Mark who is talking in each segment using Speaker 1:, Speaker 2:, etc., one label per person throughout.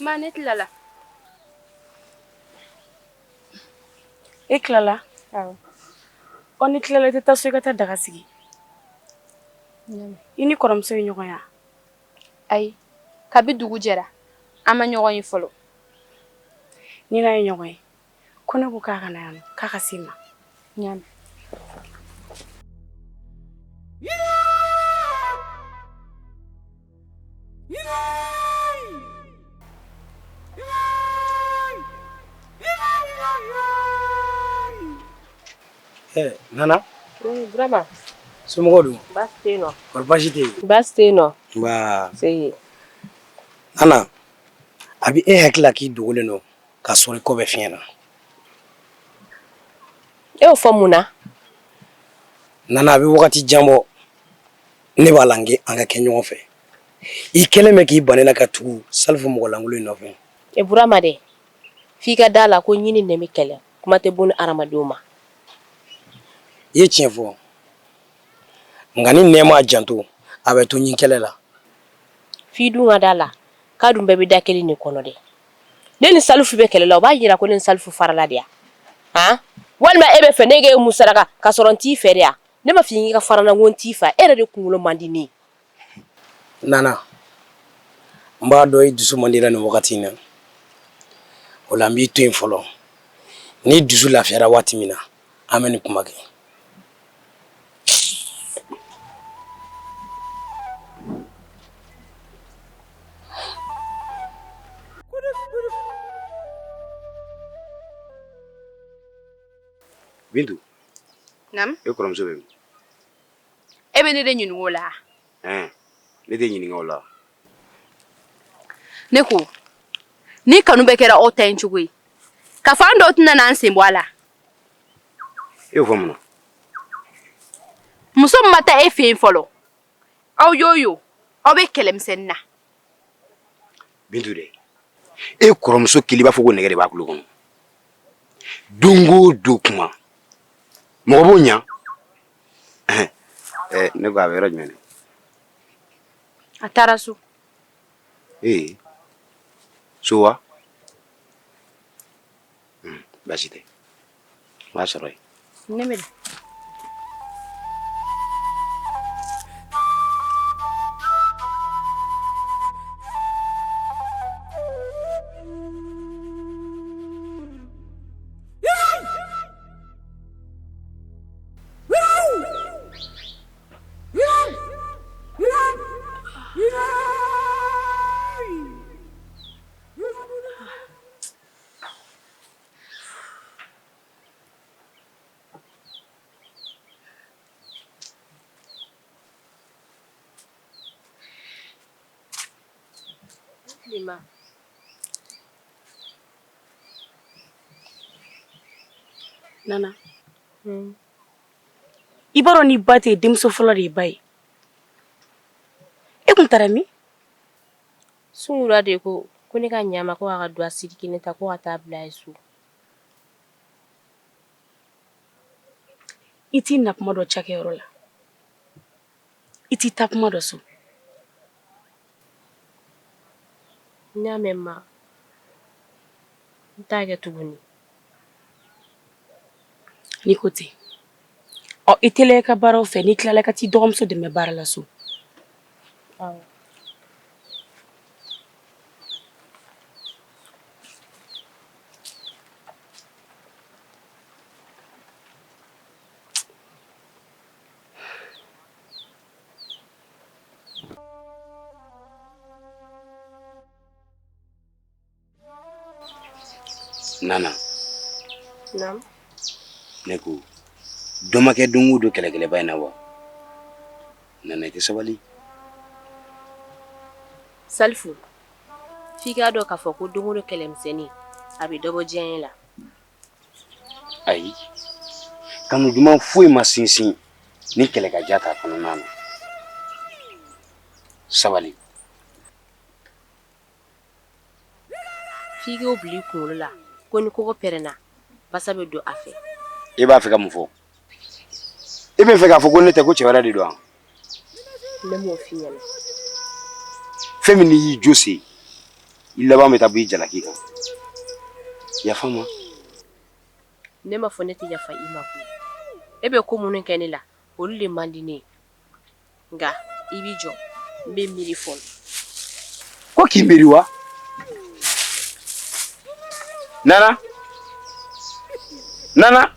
Speaker 1: Manet lala.
Speaker 2: E kilala?
Speaker 1: Awɔ.
Speaker 2: O ni kilala tɛ taa so I ka taa daga sigi. I ni kɔrɔmuso ye ɲɔgɔn ya?
Speaker 1: Ayi. Kabi dugu jɛra. An ma ɲɔgɔn ye fɔlɔ.
Speaker 2: Ni n'a ye ɲɔgɔn ye. Ko ne ko k'a ka na yan nɔ, k'a ka s'i ma.
Speaker 1: Ɲaami.
Speaker 3: Nana?
Speaker 4: Brama.
Speaker 3: Somɔgɔw dun?
Speaker 4: Baasi tɛ yen nɔ.
Speaker 3: Kɔri baasi tɛ yen?
Speaker 4: Baasi tɛ yen nɔ.
Speaker 3: Nba.
Speaker 4: Se.
Speaker 3: Nana, a bɛ e hakili la k'i dogolen don k'a sɔrɔ I kɔ bɛ fiɲɛ na.
Speaker 4: E y'o fɔ mun na?
Speaker 3: Nana, a bɛ wagati jan bɔ. Ne b'a la an ka kɛ ɲɔgɔn fɛ. I kɛlen bɛ k'i ban ne la ka tugu Salifu mɔgɔ lankolon in nɔfɛ.
Speaker 4: E Burama dɛ. F'i ka d'a la ko ɲini de bɛ kɛlɛ. Kuma tɛ bun hadamadenw ma.
Speaker 3: I ye tiɲɛ fɔ. Nka ni nɛ m'a janto, a bɛ to ɲin kɛlɛ la.
Speaker 4: F'i dun ka d'a la k'a dun bɛɛ bɛ da kelen de kɔnɔ dɛ. Ne ni Salifu bɛ kɛlɛ la o b'a jira ko ne ni Salifu farala de ya. Han? Walima e bɛ fɛ ne k'e musaraka ka sɔrɔ n t'i fɛ de ya. Ne ma f'i ka farana ko n t'i fɛ. E yɛrɛ de kunkolo man di ne ye.
Speaker 3: Nana, n b'a dɔn I dusu man di la nin wagati in na. O la n b'i to yen fɔlɔ. N'i dusu lafiyara waati min na, an bɛ nin kuma kɛ. Bintu.
Speaker 1: Nam?
Speaker 3: E kɔrɔmuso bɛ min?
Speaker 1: E bɛ ne de ɲininka o la?
Speaker 3: Ne tɛ ɲininka o la.
Speaker 1: Ne ko, ni kanu bɛ kɛra aw ta in cogo ye, ka fɔ an dɔw tɛna n'an sen bɔ a la.
Speaker 3: E y'o fɔ mun na?
Speaker 1: Muso min ma taa e fɛ yen fɔlɔ, aw y'o aw bɛ kɛlɛmisɛnnin na.
Speaker 3: Bintu dɛ, e kɔrɔmuso kelen b'a fɔ ko nɛgɛ de b'a kulo kɔnɔ. Don o don kuma. Mɔgɔ b'o ɲa? Ne ko a bɛ yɔrɔ jumɛn?
Speaker 1: A taara so.
Speaker 3: So wa? Baasi tɛ. O b'a sɔrɔ yen.
Speaker 1: Ne bɛ.
Speaker 2: Nana. I b'a dɔn ni ba tɛ denmuso fɔlɔ de ye ba ye. E kun taara min?
Speaker 4: Sunkura de ko ne ka ɲama ko a ka don a Sidiki ne ta ko ka taa bila ye so.
Speaker 2: I t'i na kuma dɔ cakɛyɔrɔ la. I t'i ta kuma dɔ so.
Speaker 4: N y'a mɛn ma. N t'a kɛ tuguni.
Speaker 2: N'i ko ten. I teliya I ka baaraw fɛ n'i tilala ka t'i dɔgɔmuso dɛmɛ baara la so.
Speaker 4: Awɔ.
Speaker 3: Nana.
Speaker 4: Nam.
Speaker 3: Ne ko dɔ ma kɛ don o don kɛlɛkɛlɛba in na wa? Nana I tɛ sabali.
Speaker 4: Salifu, f'i k'a dɔn k'a fɔ ko don o don kɛlɛmisɛnnin a bɛ dɔ bɔ diɲɛ la.
Speaker 3: Ayi. Kanu duman foyi ma sinsin ni kɛlɛ ka ja t'a kɔnɔna na. Sabali.
Speaker 4: F'i k'o bila I kunkolo la ko ni kogo pɛrɛnna basa bɛ don a fɛ.
Speaker 3: E b'a fɛ ka mun fɔ? E bɛ fɛ k'a fɔ ko ne tɛ ko cɛ wɛrɛ de don wa?
Speaker 4: Ne m'o f'i ɲɛna.
Speaker 3: Fɛn min n'i y'i jo se,
Speaker 5: Il laban bɛ taa b'i jalaki kan. Yafa ma.
Speaker 4: Ne ma fɔ ne tɛ yafa i ma koyi. E bɛ ko minnu kɛ ne la olu de man di ne ye. Nka i b'i jɔ n bɛ miiri fɔlɔ.
Speaker 5: Ko k'i miiri wa? Nana. Nana.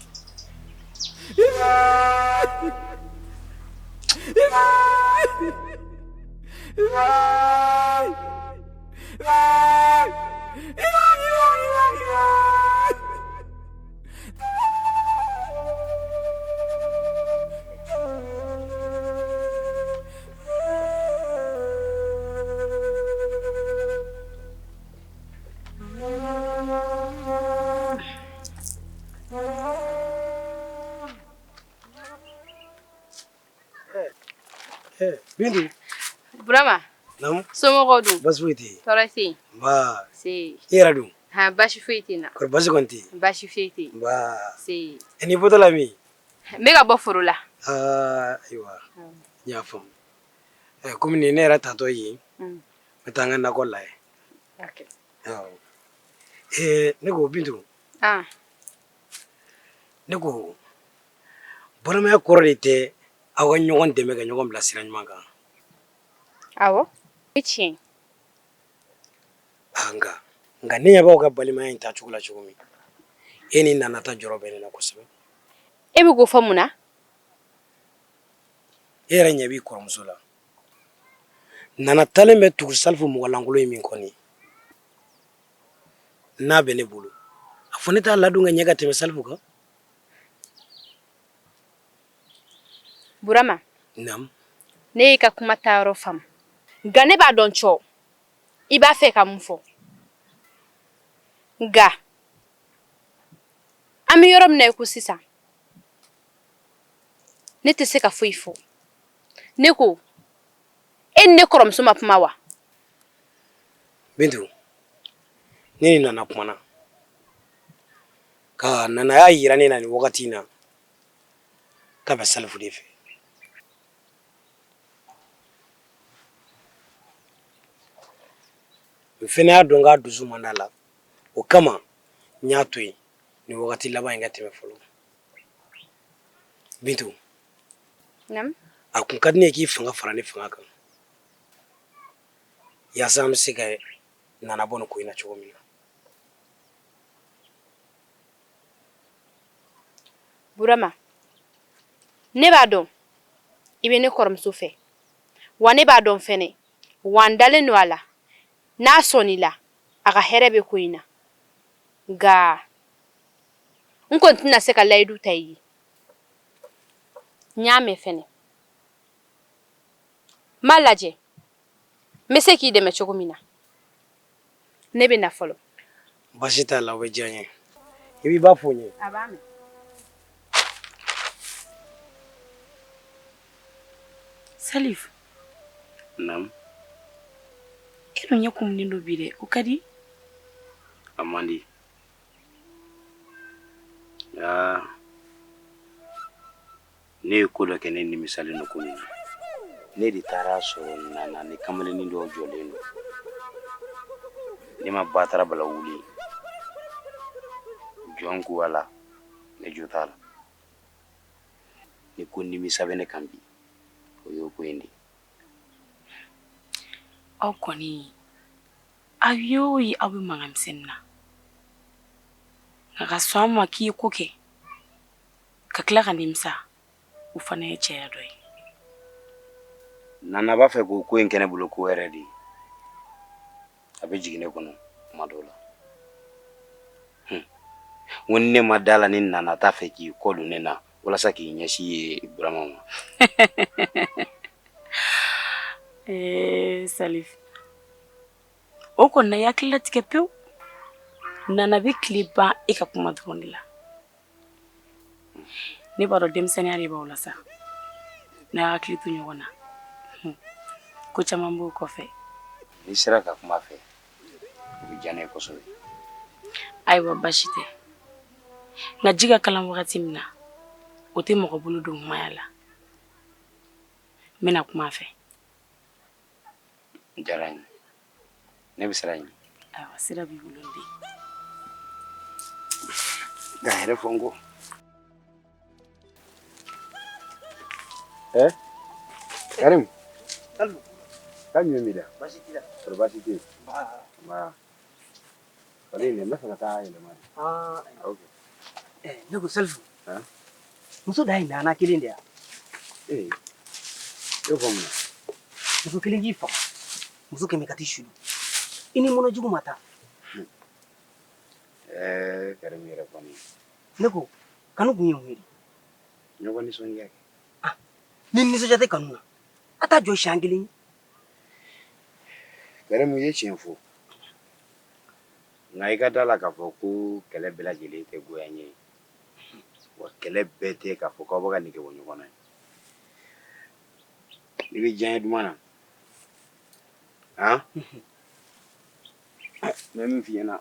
Speaker 3: Bindu.
Speaker 1: Burama.
Speaker 3: Naam.
Speaker 1: Somɔgɔw dun?
Speaker 3: Basi foyi tɛ yen.
Speaker 1: Tɔɔrɔ tɛ yen.
Speaker 3: Nba.
Speaker 1: Se.
Speaker 3: I yɛrɛ dun?
Speaker 1: Han basi foyi tɛ yen na.
Speaker 3: Kɔri basi kɔni tɛ yen?
Speaker 1: Basi foyi tɛ yen.
Speaker 3: Nba.
Speaker 1: Se.
Speaker 3: Ni bɔtɔ la min?
Speaker 1: N bɛ ka bɔ foro la.
Speaker 3: Ayiwa. N y'a faamu. Komi nin ye ne yɛrɛ tatɔ ye, n bɛ taa n ka nakɔ la ye. Ne ko Bintu. Ne ko balimaya kɔrɔ de tɛ aw ka ɲɔgɔn dɛmɛ ka ɲɔgɔn bila sira ɲuman kan.
Speaker 1: Awɔ. O ye tiɲɛ. Nka ne ɲɛ b'aw ka balimaya in ta cogo la cogo min, e ni Nana ta jɔrɔ bɛ ne la kosɛbɛ. E bɛ k'o fɔ mun na?
Speaker 3: E yɛrɛ ɲɛ b'i kɔrɔmuso la. Nana talen bɛ tugu Salifu mɔgɔlankolon in min kɔni, n'a bɛ ne bolo, a fɔ ne t'a ladon ka ɲɛ ka tɛmɛ Salifu kan.
Speaker 1: Burama.
Speaker 3: Naamu.
Speaker 1: Ne y'i ka kuma ta yɔrɔ faamu. Nka ne b'a dɔn cɔ i b'a fɛ ka mun fɔ. Nka an bɛ yɔrɔ min na i ko sisan, ne tɛ se ka foyi fɔ. Ne ko e ni ne kɔrɔmuso ma kuma wa?
Speaker 3: Bintu, ne ni Nana kumana. Ka Nana y'a yira ne na nin wagati in na k'a bɛ Salifu de fɛ. N fɛnɛ y'a dɔn k'a dusu man d'a la. O kama n y'a to yen nin wagati laban in ka tɛmɛ fɔlɔ. Bintu.
Speaker 1: Naamu.
Speaker 3: A kun ka di ne ye k'i fanga fara ne fanga kan. Yaasa an bɛ se ka Nana bɔ nin ko in na cogo min na.
Speaker 1: Burama, ne b'a dɔn i bɛ ne kɔrɔmuso fɛ. Wa ne b'a dɔn fɛnɛ wa n dalen don a la. N'a sɔnna i la a ka hɛrɛ bɛ ko in na. Nka n kɔni tɛna se ka layidu ta i ye. N y'a mɛn fɛnɛ. N b'a lajɛ n bɛ se k'i dɛmɛ cogo min na. Ne bɛ na fɔlɔ.
Speaker 3: Baasi t'a la, o bɛ diya n ye. I b'i ba fo n ye.
Speaker 1: A b'a mɛn.
Speaker 2: Salif.
Speaker 5: Naam.
Speaker 2: E dun ɲɛ kumunen don bi dɛ, o ka di?
Speaker 5: A man di. Ne ye ko dɔ kɛ ne nimisalen don ko min na. Ne de taara sɔrɔ Nana ni kamalennin dɔw jɔlen don. Ne ma batara bala wuli. Jɔn ko ala ne jo t'a la. Ni ko nimisa bɛ ne kan bi, o y'o ko in de.
Speaker 2: Aw kɔni aw y'o ye aw bɛ mankan na. Nka ka sɔn an ma k'i ye ko kɛ ka tila ka nimisa, o fana ye cɛya dɔ ye.
Speaker 5: Nana b'a fɛ k'o ko in kɛ ne bolo ko wɛrɛ de ye. A bɛ jigin ne kɔnɔ tuma dɔw la. N ko ni ne ma d'a la ni Nana t'a fɛ k'i kɔ don ne na walasa k'i ɲɛsin ye Burama ma.
Speaker 2: Salif. O kɔni na i hakili latigɛ pewu. Nana bɛ tile ban e ka kuma dɔrɔn de la. Ne b'a dɔn denmisɛnniya de b'aw la sa. N'a hakili to ɲɔgɔn na. Ko caman b'o kɔfɛ.
Speaker 5: N'i sera ka kuma fɛ, o bɛ diya ne ye kosɛbɛ.
Speaker 2: Ayiwa baasi tɛ. Nka ji ka kalan wagati min na, o tɛ mɔgɔ bolo don kumaya la. N bɛna kuma fɛ.
Speaker 5: Diyara n ye. Ne bɛ siran ɲɛ.
Speaker 2: Ayiwa sira b'i bolo n den.
Speaker 5: Nka hɛrɛ fɔ n kɔ. Karim. K'a ɲɛ mi da? Baasi t'i la. Kɔrɔ baasi tɛ yen. Nba. Wale in dɛ, n bɛ fɛ ka taa yɛlɛma de. Ok.
Speaker 6: Ne ko Salifu. Muso da ye nana kelen de ya?
Speaker 5: E fɔ mun na?
Speaker 6: Muso kelen k'i faga. Muso kɛmɛ ka t'i sudu. I ni mɔnɔ jugu ma taa.
Speaker 5: Karim yɛrɛ kɔni.
Speaker 6: Ne ko kanu kun ye mun ye?
Speaker 5: Ɲɔgɔn nisɔndiya kɛ.
Speaker 6: Ni nisɔndiya tɛ kanu na, a taa jɔ siɲɛ kelen.
Speaker 5: Karim ye tiɲɛ fɔ. Nka I ka da la k'a fɔ ko kɛlɛ bɛɛ lajɛlen tɛ goya ɲɛ ye. Wa kɛlɛ bɛɛ tɛ k'a fɔ k'aw bɛ ka nege bɔ ɲɔgɔn na. I bɛ diɲɛ duman na. N bɛ min f'i ɲɛna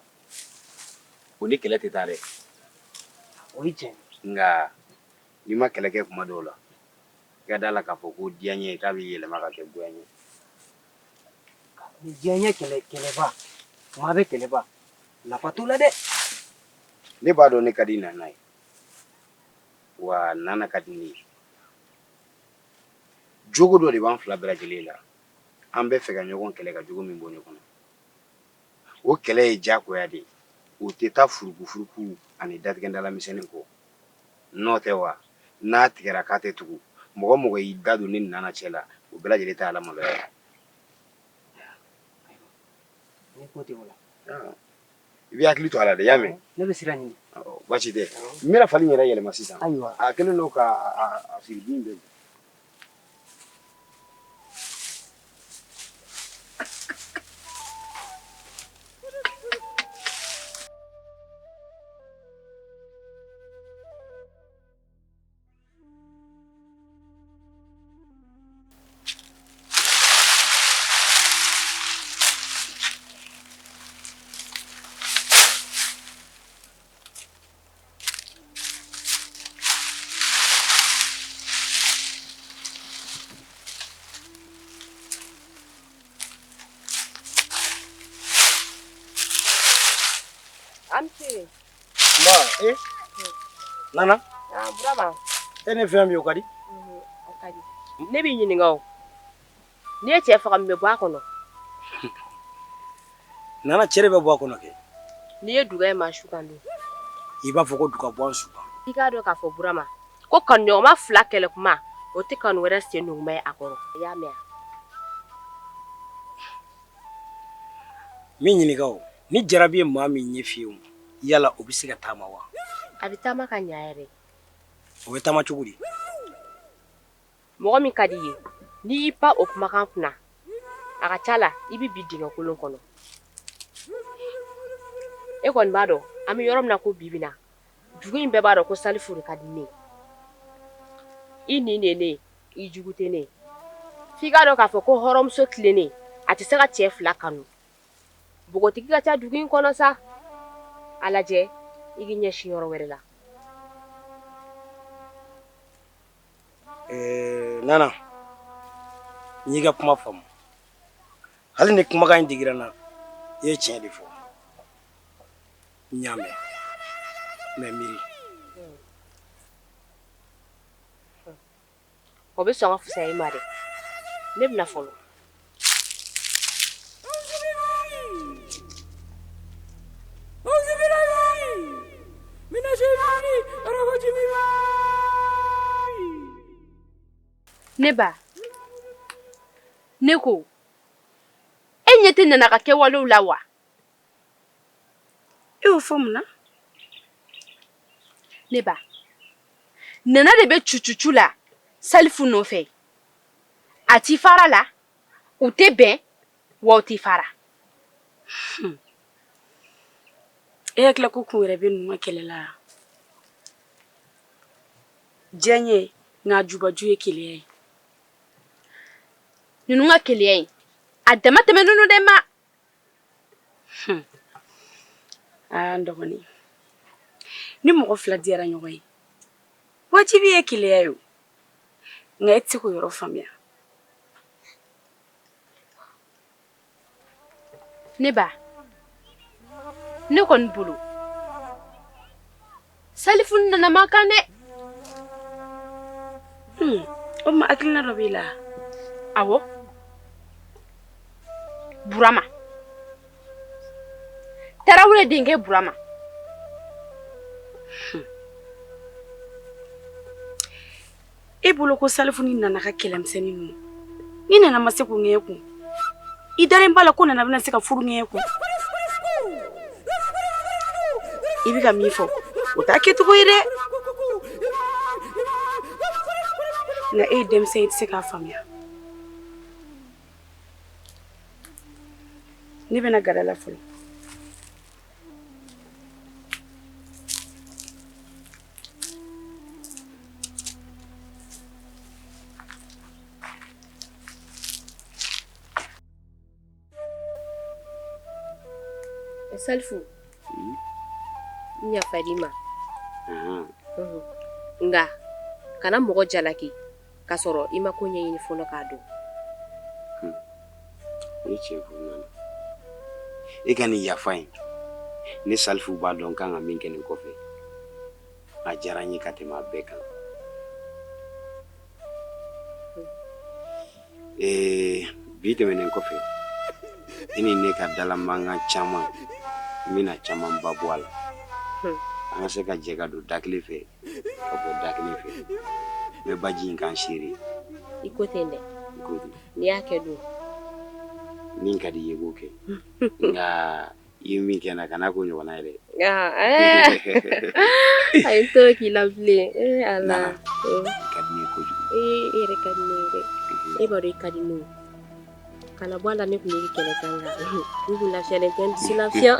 Speaker 5: o ni kɛlɛ tɛ taa dɛ.
Speaker 6: O ye tiɲɛ.
Speaker 5: Nka n'i ma kɛlɛ kɛ kuma dɔw la, I ka da la k'a fɔ ko diɲɛ k'a bɛ yɛlɛma ka kɛ goya ɲɛ.
Speaker 6: Ni diɲɛ kɛlɛba, maa bɛ kɛlɛba, nafa t'o la dɛ.
Speaker 5: Ne b'a dɔn ne ka di Nana ye. Wa Nana ka di ne ye. Jogo dɔ de b'an fila bɛɛ lajɛlen la. An bɛ fɛ ka ɲɔgɔn kɛlɛ ka jogo min bɔ ɲɔgɔn na. O kɛlɛ ye diyagoya de ye. O tɛ taa furuku ani datigɛndalamisɛnnin kɔ. N'o tɛ wa, n'a tigɛra k'a tɛ tugu, mɔgɔ mɔgɔ y'i da don ne ni Nana cɛ la, o bɛɛ lajɛlen tɛ Ala maloya ye.
Speaker 6: Ne ko tɛ o la.
Speaker 5: I bɛ hakili to a la dɛ, i y'a mɛn?
Speaker 6: Ne bɛ sira ɲini.
Speaker 5: Baasi tɛ. N bɛna fali in yɛrɛ yɛlɛma sisan.
Speaker 6: Ayiwa.
Speaker 5: A kɛlen don ka a fili bin bɛɛ.
Speaker 4: Amsi.
Speaker 3: Nba, Nana,
Speaker 4: Burama.
Speaker 3: e ni fɛn min o ka di?
Speaker 4: O ka di. Ne b'i ɲininka o. N'i ye cɛ faga min bɛ bɔ a kɔnɔ?
Speaker 3: Nana cɛ de bɛ bɔ a kɔnɔ kɛ.
Speaker 4: N'i ye duga ye maa su kan dun?
Speaker 3: I b'a fɔ ko duga bɔ an su kan.
Speaker 4: I k'a dɔn k'a fɔ Burama ko kanuɲɔgɔnma fila kɛlɛ kuma o tɛ kanu wɛrɛ sen nuguba ye a kɔrɔ. I y'a mɛn wa?
Speaker 3: Min ɲininka o, ni jarabi ye maa min ɲɛ f'i ye, yala o bɛ se ka taama wa?
Speaker 4: A bɛ taama ka ɲɛ yɛrɛ.
Speaker 3: O bɛ taama cogo di?
Speaker 4: Mɔgɔ min ka di i ye, n'i y'i pan o kumakan kunna, a ka ca la i bɛ bi dingɛ kolon kɔnɔ. E kɔni b'a dɔn an bɛ yɔrɔ min na ko bi na, dugu in bɛɛ b'a dɔn ko Salifu de ka di ne ye. I nin de ye ne ye, I jugu tɛ ne ye. F'i k'a dɔn k'a fɔ ko hɔrɔnmuso tilennen a tɛ se ka cɛ fila kanu. Bogotigi ka ca dugu in kɔnɔ sa. A lajɛ i k'i ɲɛsin yɔrɔ wɛrɛ la.
Speaker 3: Nana, n y'i ka kuma faamu. Hali ni kumakan in digira n na, I ye tiɲɛ de fɔ. N y'a mɛn. Mais miiri.
Speaker 4: O bɛ sɔn ka fisaya I ma dɛ. Ne bɛna fɔlɔ. Ne ba, ne ko, e ɲɛ tɛ Nana ka kɛwalew la wa?
Speaker 2: E y'o fɔ mun na?
Speaker 1: Ne ba, Nana de bɛ cucucu la Salifu nɔfɛ. A t'i fara la, u tɛ bɛn, wa u t'i fara.
Speaker 2: E hakili la ko kun wɛrɛ bɛ ninnu ka kɛlɛ la? Diɲɛ n'a jubaju ye keleya ye.
Speaker 1: Ninnu ka keleya in, a dama tɛmɛ ninnu de ma.
Speaker 2: N dɔgɔnin, ni mɔgɔ fila diyara ɲɔgɔn ye, wajibi ye keleya ye o. Nka e tɛ se k'o yɔrɔ faamuya.
Speaker 1: Ne ba, ne kɔni bolo Salifu nana ma kan dɛ.
Speaker 2: O ma akilina dɔ b'i la.
Speaker 1: Awɔ. Burama. Tarawele denkɛ Burama.
Speaker 2: E bolo ko Salifu ni nana ka kɛlɛmisɛnnin ninnu. Ni nana ma se k'u ŋɛɲɛ kun. I dalen b'a la ko nana bɛna se ka furu ŋɛɲɛ kun. I bɛ ka min fɔ o t'a kɛcogo ye dɛ. Nka e ye denmisɛn, i tɛ se k'a faamuya. Ne bɛna gada la fɔlɔ.
Speaker 4: Salifu. Nya Fadima. Nga kana mɔgɔ jalaki ka sɔrɔ I ma ko ɲɛɲini fɔlɔ k'a dɔn.
Speaker 5: Ni tiɲɛ fɔ nana. E ka nin yafa in ne Salifu b'a dɔn kan ka min kɛ nin kɔfɛ a diyara n ye ka tɛmɛ a bɛɛ kan. Bi tɛmɛnen kɔfɛ I ni ne ka dala mankan caman n bɛna caman ba bɔ a la. An ka se ka jɛ ka don da kelen fɛ ka bɔ da kelen fɛ. N bɛ baji in k'an seere.
Speaker 4: I ko ten dɛ.
Speaker 5: I ko ten.
Speaker 4: N'i y'a kɛ dun?
Speaker 5: Min ka di I ye b'o kɛ. Nka I ye min kɛ n na kana k'o ɲɔgɔnna ye dɛ.
Speaker 4: A ye to k'i la bilen. Ala.
Speaker 5: Ka di ne ye kojugu.
Speaker 4: E yɛrɛ ka di ne ye dɛ. E b'a dɔn I ka di ne ye. Kana bɔ a la ne tun bɛ kɛlɛ kan nka n kun lafiyalen tɛ n dusu lafiya.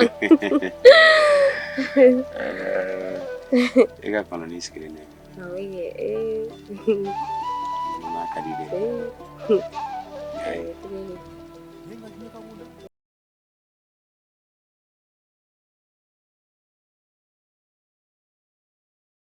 Speaker 5: E ka kɔnɔ ni sigilen dɛ.
Speaker 4: Awɔ kɛ.
Speaker 5: N'a ka di dɛ.